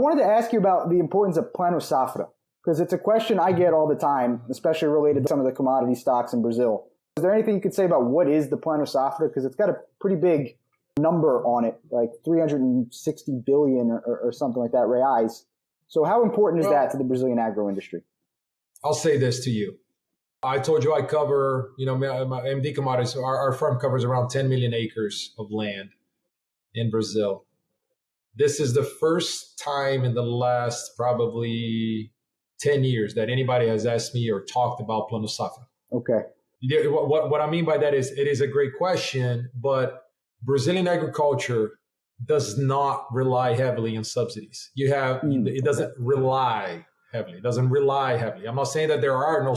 I wanted to ask you about the importance of Plano Safra, because it's a question I get all the time, especially related to some of the commodity stocks in Brazil. Is there anything you could say about what is the Plano Safra? Because it's got a pretty big number on it, like 360 billion or something like that, reais. So how important is that to the Brazilian agro industry? I'll say this to you. I told you I cover, my MD Commodities, our firm covers around 10 million acres of land in Brazil. This is the first time in the last probably 10 years that anybody has asked me or talked about Plano Safra. Okay. What I mean by that is it is a great question, but Brazilian agriculture does not rely heavily on subsidies. It doesn't rely heavily. It doesn't rely heavily. I'm not saying that there are no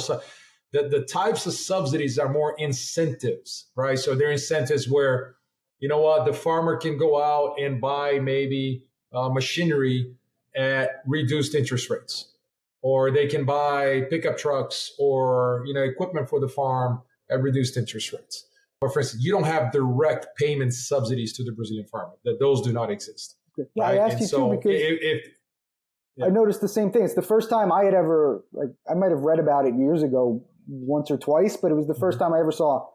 the types of subsidies are more incentives, right? So they're incentives where, the farmer can go out and buy maybe machinery at reduced interest rates, or they can buy pickup trucks or, equipment for the farm at reduced interest rates. Or for instance, you don't have direct payment subsidies to the Brazilian farmer. Those do not exist. Yeah, right? I asked you too because I noticed the same thing. It's the first time I had ever, I might have read about it years ago once or twice, but it was the first time I ever saw,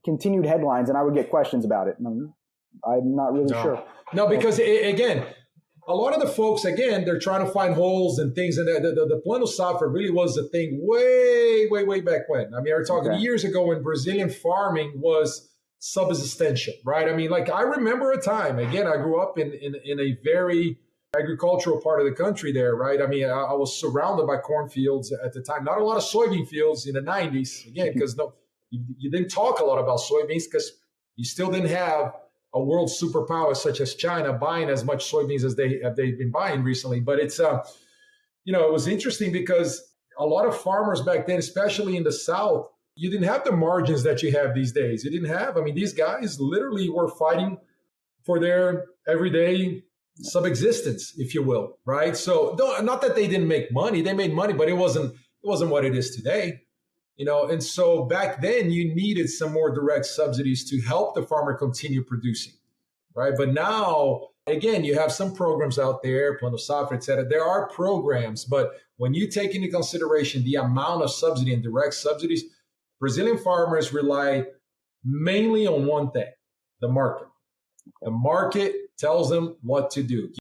continued headlines, and I would get questions about it. And I'm not really sure. No, because again, a lot of the folks, they're trying to find holes and things. And the Plano Safra really was a thing way back when. I mean, we're talking years ago when Brazilian farming was subsistential, right? I mean, I remember a time, again, I grew up in a very agricultural part of the country there, right? I mean, I was surrounded by cornfields at the time, not a lot of soybean fields in the 90s, again, because you didn't talk a lot about soybeans because you still didn't have a world superpower such as China buying as much soybeans as they've been buying recently. But it's, it was interesting because a lot of farmers back then, especially in the South, you didn't have the margins that you have these days. You didn't have, these guys literally were fighting for their everyday subsistence, if you will, right? So not that they didn't make money, they made money, but it wasn't what it is today. And so back then you needed some more direct subsidies to help the farmer continue producing, right? But now, again, you have some programs out there, Plano Safra, et cetera. There are programs, but when you take into consideration the amount of subsidy and direct subsidies, Brazilian farmers rely mainly on one thing, the market. The market tells them what to do.